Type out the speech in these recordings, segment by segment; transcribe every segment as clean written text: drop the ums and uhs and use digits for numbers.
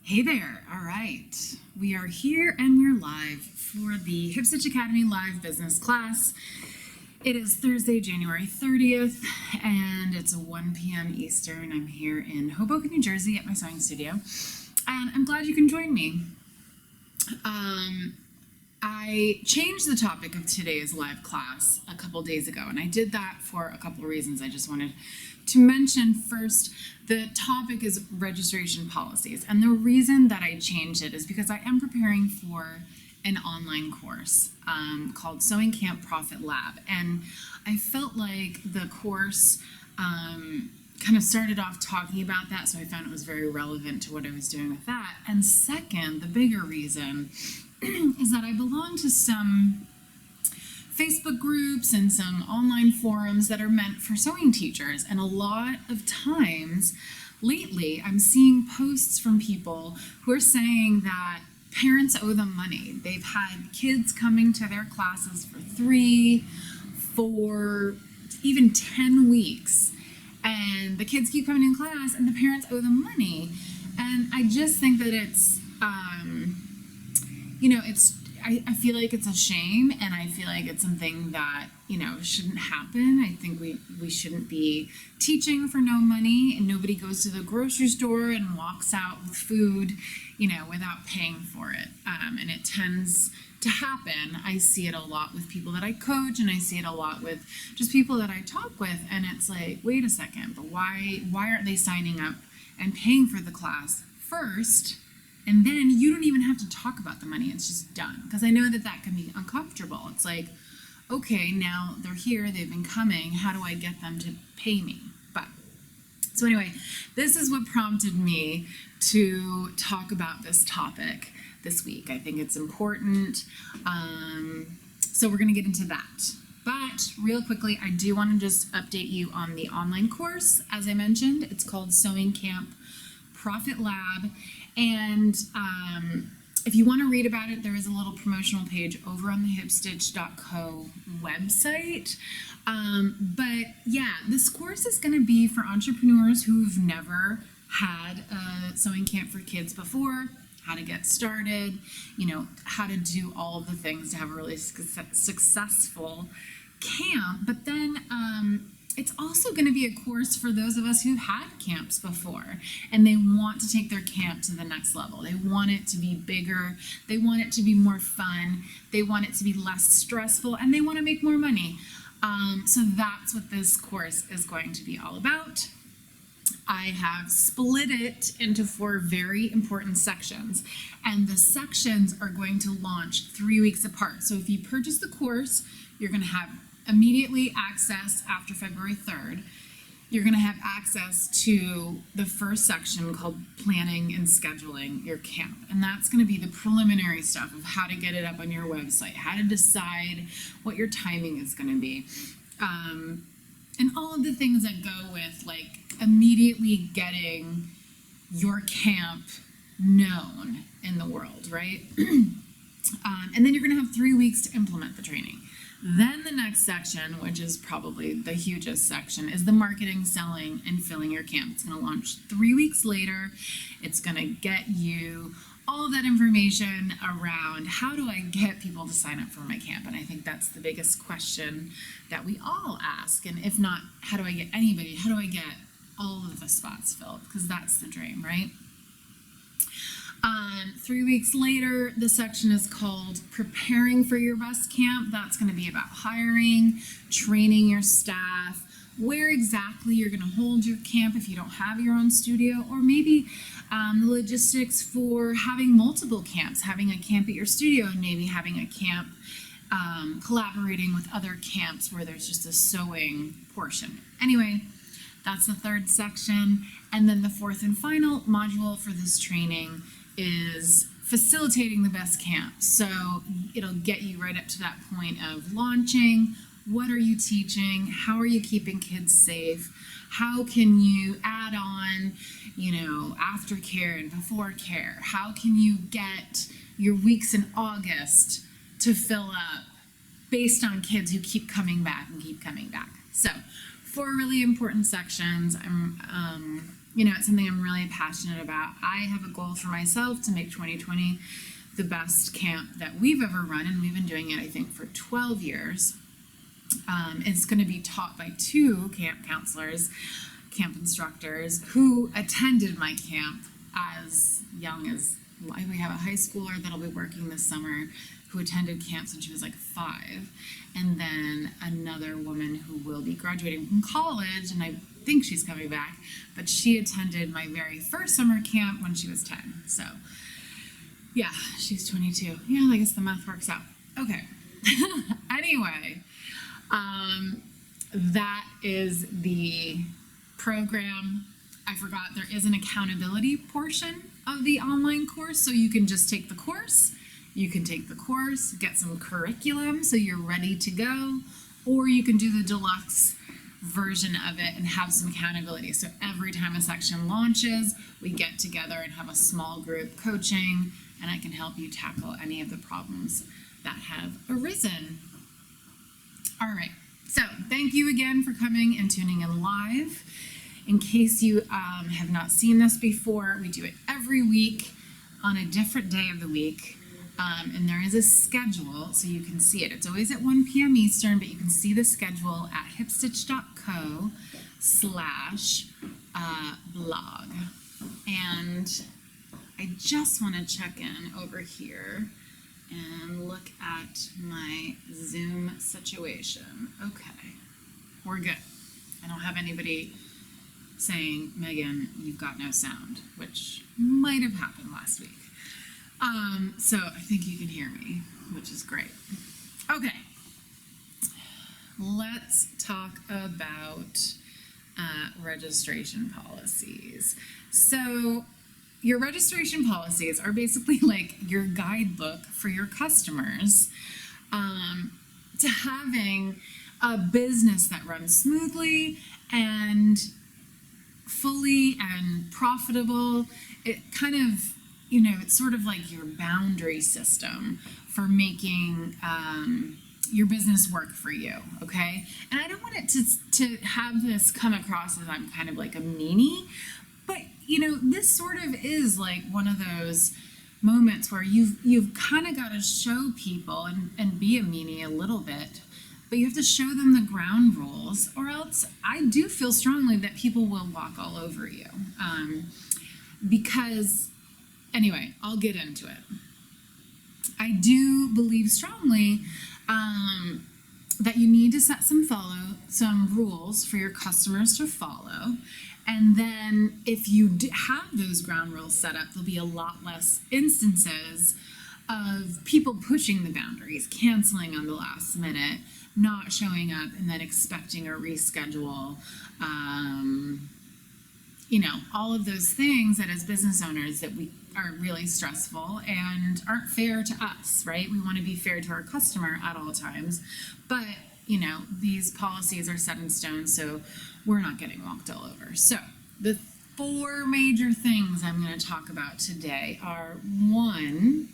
Hey there. All right. We are here and we're live for the Hip Stitch Academy live business class. It is Thursday, January 30th, and it's 1 p.m. Eastern. I'm here in Hoboken, New Jersey at my sewing studio, and I'm glad you can join me. I changed the topic of today's live class a couple days ago, and I did that for a couple of reasons. I just wanted to mention first, the topic is registration policies, and the reason that I changed it is because I am preparing for an online course called Sewing Camp Profit Lab, and I felt like the course kind of started off talking about that, so I found it was very relevant to what I was doing with that. And second, the bigger reason is that I belong to some Facebook groups and some online forums that are meant for sewing teachers, and a lot of times lately I'm seeing posts from people who are saying that parents owe them money. They've had kids coming to their classes for 3, 4, even 10 weeks, and the kids keep coming in class and the parents owe them money. And I just think that it's I feel like it's a shame, and I feel like it's something that, shouldn't happen. I think we shouldn't be teaching for no money, and nobody goes to the grocery store and walks out with food, without paying for it. And it tends to happen. I see it a lot with people that I coach, and I see it a lot with just people that I talk with, and it's like, wait a second, but why aren't they signing up and paying for the class first? And then you don't even have to talk about the money. It's just done. Because I know that can be uncomfortable. It's like, okay, now they're here, they've been coming, how do I get them to pay me? So anyway, this is what prompted me to talk about this topic this week. I think it's important. So we're going to get into that. But real quickly, I do want to just update you on the online course. As I mentioned, it's called Sewing Camp Profit Lab. And if you want to read about it, there is a little promotional page over on the hipstitch.co website. But yeah, this course is going to be for entrepreneurs who've never had a sewing camp for kids before, how to get started, how to do all of the things to have a really successful camp. But then it's also going to be a course for those of us who had camps before and they want to take their camp to the next level. They want it to be bigger, they want it to be more fun, they want it to be less stressful, and they want to make more money. So that's what this course is going to be all about. I have split it into 4 very important sections, and the sections are going to launch 3 weeks apart. So if you purchase the course, you're going to have immediately access after February 3rd. You're going to have access to the first section called planning and scheduling your camp. And that's going to be the preliminary stuff of how to get it up on your website, how to decide what your timing is going to be, and all of the things that go with like immediately getting your camp known in the world, right? And then you're going to have 3 weeks to implement the training. Then the next section, which is probably the hugest section, is the marketing, selling, and filling your camp. It's going to launch 3 weeks later. It's going to get you all of that information around how do I get people to sign up for my camp? And I think that's the biggest question that we all ask. And if not, how do I get anybody? How do I get all of the spots filled? Because that's the dream, right? 3 weeks later, the section is called Preparing for Your Best Camp. That's going to be about hiring, training your staff, where exactly you're going to hold your camp if you don't have your own studio, or maybe the logistics for having multiple camps, having a camp at your studio and maybe having a camp collaborating with other camps where there's just a sewing portion. Anyway, that's the 3rd section. And then the 4th and final module for this training is facilitating the best camp. So it'll get you right up to that point of launching. What are you teaching? How are you keeping kids safe? How can you add on, aftercare and before care? How can you get your weeks in August to fill up based on kids who keep coming back and keep coming back? So 4 really important sections. I'm it's something I'm really passionate about. I have a goal for myself to make 2020 the best camp that we've ever run, and we've been doing it, I think, for 12 years. It's going to be taught by 2 camp counselors, camp instructors, who attended my camp as young as, we have a high schooler that'll be working this summer who attended camp since she was like 5, and then another woman who will be graduating from college, and I think she's coming back, but she attended my very first summer camp when she was 10. So yeah, she's 22. Yeah, I guess the math works out. Okay. Anyway, that is the program. I forgot there is an accountability portion of the online course, so you can just take the course. You can take the course, get some curriculum so you're ready to go, or you can do the deluxe version of it and have some accountability. So every time a section launches, we get together and have a small group coaching, and I can help you tackle any of the problems that have arisen. All right, so thank you again for coming and tuning in live. In case you have not seen this before, we do it every week on a different day of the week. And there is a schedule, so you can see it. It's always at 1 p.m. Eastern, but you can see the schedule at hipstitch.co/blog. And I just want to check in over here and look at my Zoom situation. Okay, we're good. I don't have anybody saying, Megan, you've got no sound, which might have happened last week. So I think you can hear me, which is great. Okay, let's talk about registration policies. So your registration policies are basically like your guidebook for your customers to having a business that runs smoothly and fully and profitable. It kind of, it's sort of like your boundary system for making your business work for you, okay? And I don't want it to have this come across as I'm kind of like a meanie, but this sort of is like one of those moments where you've kind of got to show people and be a meanie a little bit, but you have to show them the ground rules, or else I do feel strongly that people will walk all over you. Because, anyway, I'll get into it. I do believe strongly that you need to set some rules for your customers to follow. And then if you have those ground rules set up, there'll be a lot less instances of people pushing the boundaries, canceling on the last minute, not showing up, and then expecting a reschedule. All of those things that as business owners that we are really stressful and aren't fair to us, right? We want to be fair to our customer at all times, but these policies are set in stone, so we're not getting walked all over. So the 4 major things I'm going to talk about today are: 1,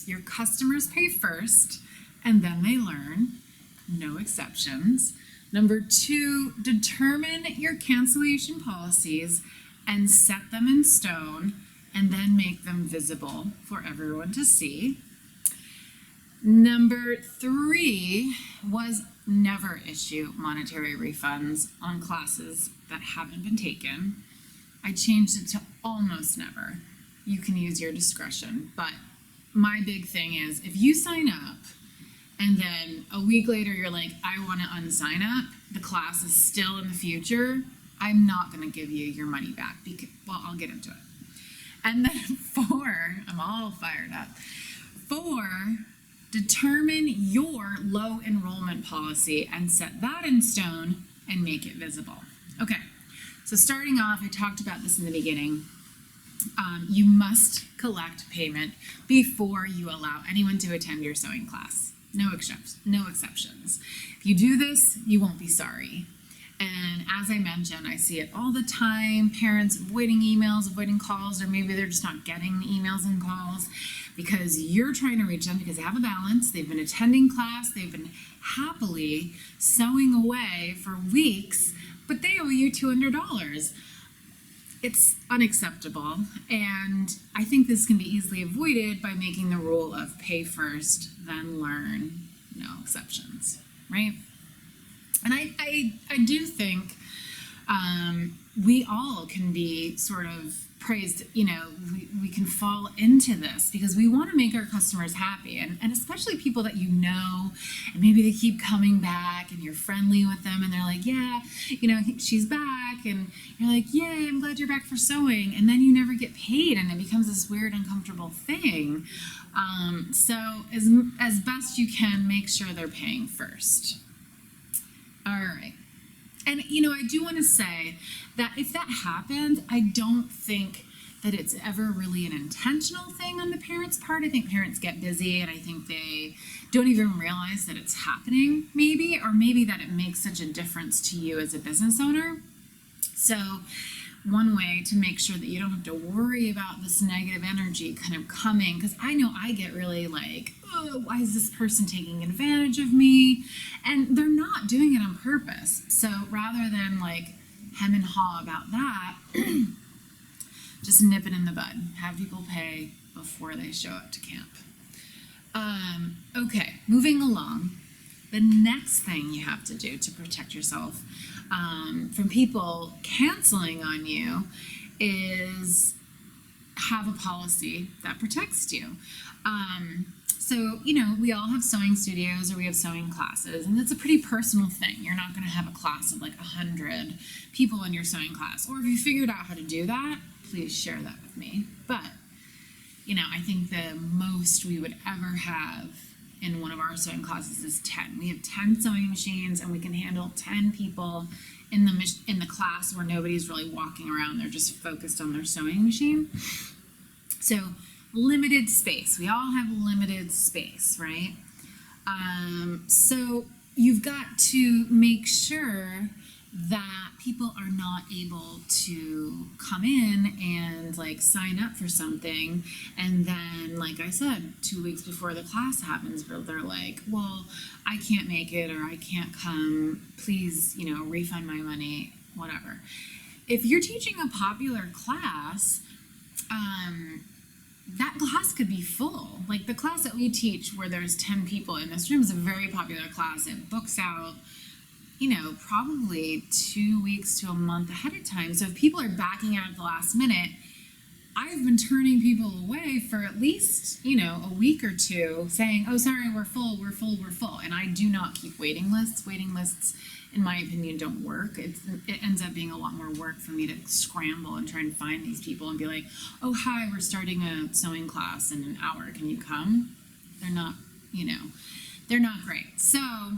your customers pay first and then they learn, no exceptions. Number 2, determine your cancellation policies and set them in stone and then make them visible for everyone to see. Number 3 was never issue monetary refunds on classes that haven't been taken. I changed it to almost never. You can use your discretion, but my big thing is if you sign up and then a week later you're like, I want to unsign up, the class is still in the future, I'm not going to give you your money back because, well, I'll get into it. And then 4, I'm all fired up. 4, determine your low enrollment policy and set that in stone and make it visible. Okay, so starting off, I talked about this in the beginning. You must collect payment before you allow anyone to attend your sewing class. No exceptions. If you do this, you won't be sorry. And as I mentioned, I see it all the time, parents avoiding emails, avoiding calls, or maybe they're just not getting the emails and calls because you're trying to reach them because they have a balance, they've been attending class, they've been happily sewing away for weeks, but they owe you $200. It's unacceptable, and I think this can be easily avoided by making the rule of pay first, then learn, no exceptions, right? And I do think we all can be sort of praised, we can fall into this because we want to make our customers happy, and especially people that and maybe they keep coming back and you're friendly with them and they're like, yeah, she's back, and you're like, yay, I'm glad you're back for sewing, and then you never get paid and it becomes this weird, uncomfortable thing. So as best you can, make sure they're paying first. All right. And, I do want to say that if that happens, I don't think that it's ever really an intentional thing on the parents' part. I think parents get busy and I think they don't even realize that it's happening, maybe, or maybe that it makes such a difference to you as a business owner. So one way to make sure that you don't have to worry about this negative energy kind of coming, because I know I get really like, oh, why is this person taking advantage of me? And they're not doing it on purpose. So rather than like hem and haw about that, just nip it in the bud. Have people pay before they show up to camp. Okay, moving along. The next thing you have to do to protect yourself from people canceling on you is have a policy that protects you. So, we all have sewing studios or we have sewing classes, and it's a pretty personal thing. You're not going to have a class of like 100 people in your sewing class. Or if you figured out how to do that, please share that with me. But, I think the most we would ever have in one of our sewing classes is 10. We have 10 sewing machines, and we can handle 10 people in the class where nobody's really walking around. They're just focused on their sewing machine. So limited space. We all have limited space, right? So you've got to make sure that people are not able to come in and like sign up for something, and then, like I said, 2 weeks before the class happens, they're like, well, I can't make it, or I can't come, please, refund my money, whatever. If you're teaching a popular class, that class could be full. Like the class that we teach where there's 10 people in this room is a very popular class. It books out, probably 2 weeks to a month ahead of time. So if people are backing out at the last minute, I've been turning people away for at least, a week or two, saying, oh, sorry, we're full. And I do not keep waiting lists. Waiting lists, in my opinion, don't work. It ends up being a lot more work for me to scramble and try and find these people and be like, oh, hi, we're starting a sewing class in an hour. Can you come? They're not, they're not great. So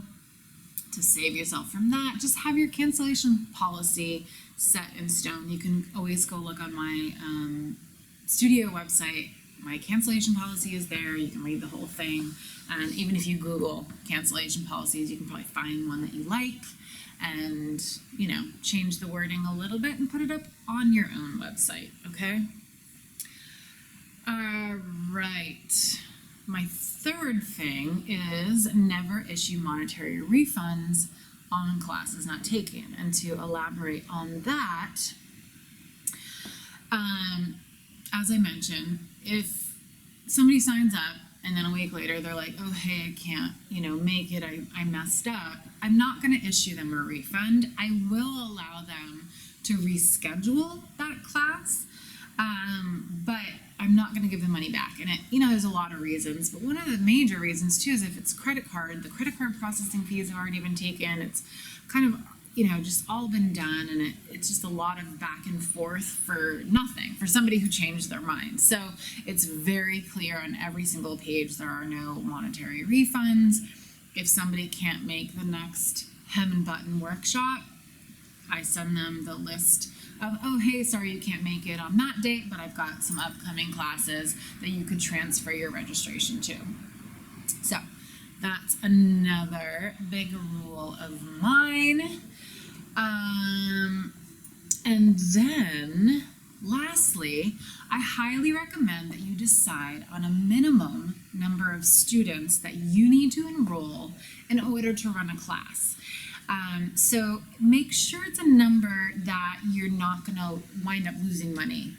to save yourself from that, just have your cancellation policy set in stone. You can always go look on my studio website. My cancellation policy is there. You can read the whole thing. And even if you Google cancellation policies, you can probably find one that you like and, change the wording a little bit and put it up on your own website, okay? All right. My third thing is never issue monetary refunds on classes not taken. And to elaborate on that, as I mentioned, if somebody signs up and then a week later they're like, oh, hey, I can't, make it, I messed up, I'm not going to issue them a refund. I will allow them to reschedule that class, but I'm not going to give them money back. And there's a lot of reasons, but one of the major reasons too is if it's credit card, the credit card processing fees have already been taken. It's kind of, just all been done, and it's just a lot of back and forth for nothing, for somebody who changed their mind. So it's very clear on every single page there are no monetary refunds. If somebody can't make the next hem and button workshop, I send them the list of, oh, hey, sorry you can't make it on that date, but I've got some upcoming classes that you could transfer your registration to. So that's another big rule of mine. And then lastly, I highly recommend that you decide on a minimum number of students that you need to enroll in order to run a class. So make sure it's a number that you're not going to wind up losing money,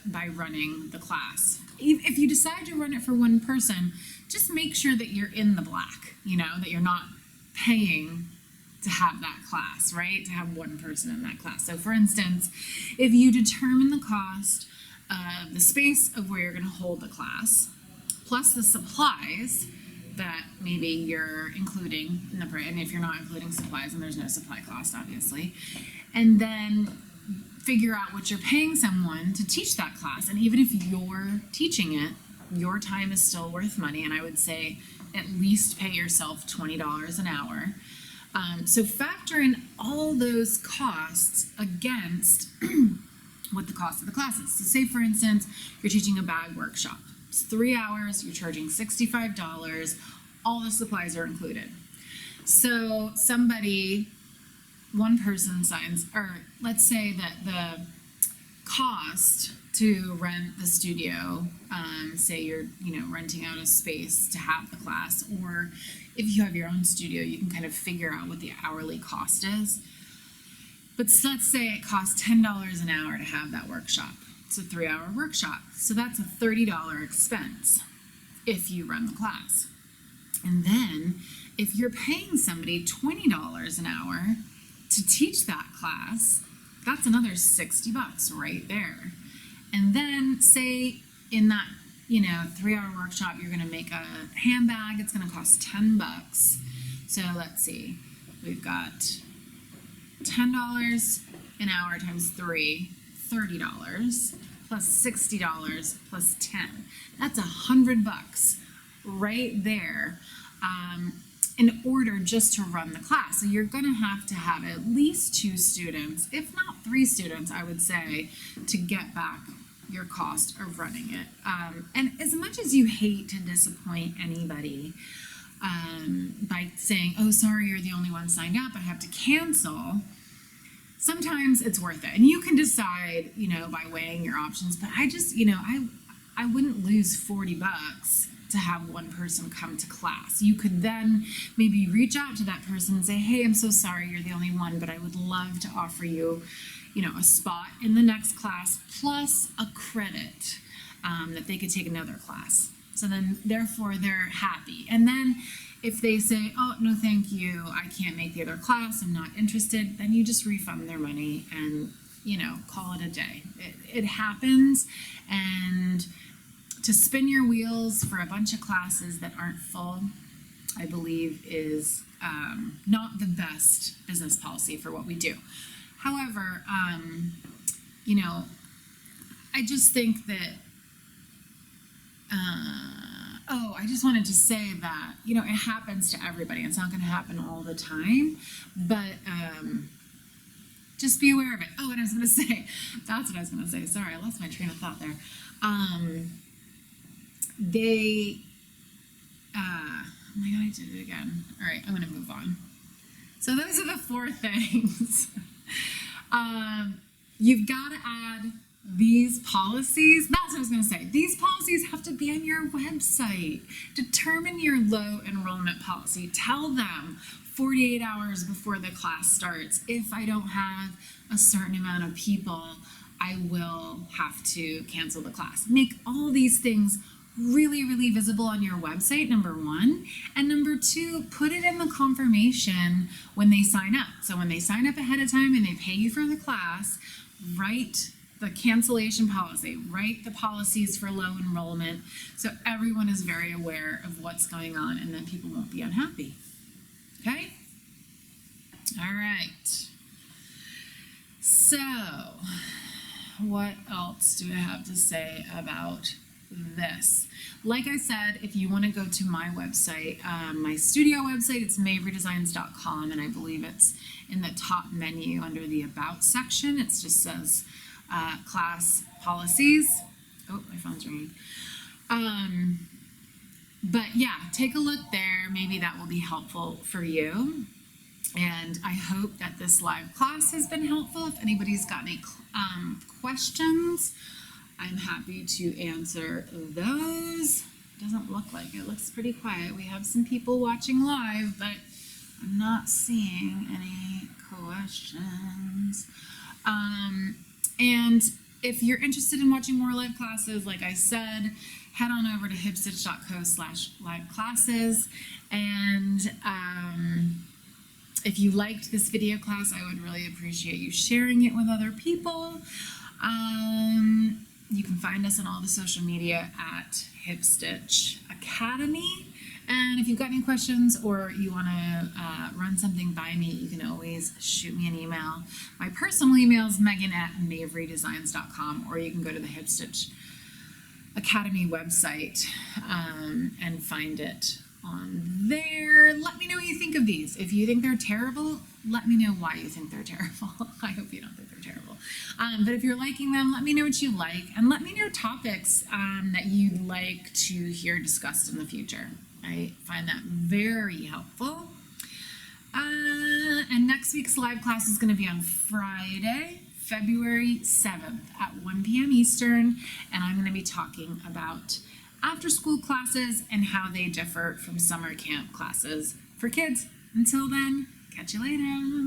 by running the class. If you decide to run it for one person, just make sure that you're in the black, that you're not paying to have that class, right? To have one person in that class. So for instance, if you determine the cost of the space of where you're going to hold the class, plus the supplies that maybe you're including in the price, and if you're not including supplies, then there's no supply cost, obviously, and then figure out what you're paying someone to teach that class. And even if you're teaching it, your time is still worth money, and I would say at least pay yourself $20 an hour. So factor in all those costs against what the cost of the class is. So say, for instance, you're teaching a bag workshop. It's 3 hours, you're charging $65, all the supplies are included. So one person signs, or let's say that the cost to rent the studio, say you're renting out a space to have the class, or if you have your own studio, you can kind of figure out what the hourly cost is. But let's say it costs $10 an hour to have that workshop. It's a 3-hour workshop, so that's a $30 expense if you run the class. And then if you're paying somebody $20 an hour to teach that class, that's another $60 right there. And then say in that 3-hour workshop, you're going to make a handbag. It's going to cost $10. So let's see, we've got $10 an hour times 3, $30 plus $60 plus 10. That's $100 right there. In order just to run the class. So you're going to have at least 2 students, if not 3 students, I would say, to get back your cost of running it. And as much as you hate to disappoint anybody by saying, oh, sorry, you're the only one signed up, I have to cancel, sometimes it's worth it. And you can decide, by weighing your options, but I just, I wouldn't lose $40 to have one person come to class. You could then maybe reach out to that person and say, hey, I'm so sorry you're the only one, but I would love to offer you, a spot in the next class plus a credit that they could take another class. So then, therefore, they're happy. And then if they say, oh, no, thank you, I can't make the other class, I'm not interested, then you just refund their money and, call it a day. It happens, and to spin your wheels for a bunch of classes that aren't full, I believe is not the best business policy for what we do. However, I just think that, I just wanted to say that, it happens to everybody. It's not going to happen all the time, but just be aware of it. Oh, and I was going to say, that's what I was going to say. Sorry, I lost my train of thought there. Oh my God, I did it again. All right, I'm going to move on. So those are the 4 things. You've got to add these policies. That's what I was going to say. These policies have to be on your website. Determine your low enrollment policy. Tell them 48 hours before the class starts, if I don't have a certain amount of people, I will have to cancel the class. Make all these things really, really visible on your website, number 1. And number 2, put it in the confirmation when they sign up. So when they sign up ahead of time and they pay you for the class, write the cancellation policy, write the policies for low enrollment, so everyone is very aware of what's going on and then people won't be unhappy. Okay? All right. So, what else do I have to say about this? Like I said, if you want to go to my website, my studio website, it's maverydesigns.com, and I believe it's in the top menu under the About section. It just says class policies. Oh, my phone's ringing. But yeah, take a look there. Maybe that will be helpful for you. And I hope that this live class has been helpful. If anybody's got any questions, I'm happy to answer those. Doesn't look like it. Looks pretty quiet. We have some people watching live, but I'm not seeing any questions. And if you're interested in watching more live classes, like I said, head on over to hipstitch.co/live classes. And if you liked this video class, I would really appreciate you sharing it with other people. You can find us on all the social media at Hipstitch Academy. And if you've got any questions or you want to run something by me, you can always shoot me an email. My personal email is megan@maverydesigns.com, or you can go to the Hipstitch Academy website and find it on there. Let me know what you think of these. If you think they're terrible, let me know why you think they're terrible. I hope you don't think they're terrible. But if you're liking them, let me know what you like, and let me know topics that you'd like to hear discussed in the future. I find that very helpful. And next week's live class is going to be on Friday, February 7th at 1 p.m. Eastern, and I'm going to be talking about after-school classes and how they differ from summer camp classes for kids. Until then, catch you later.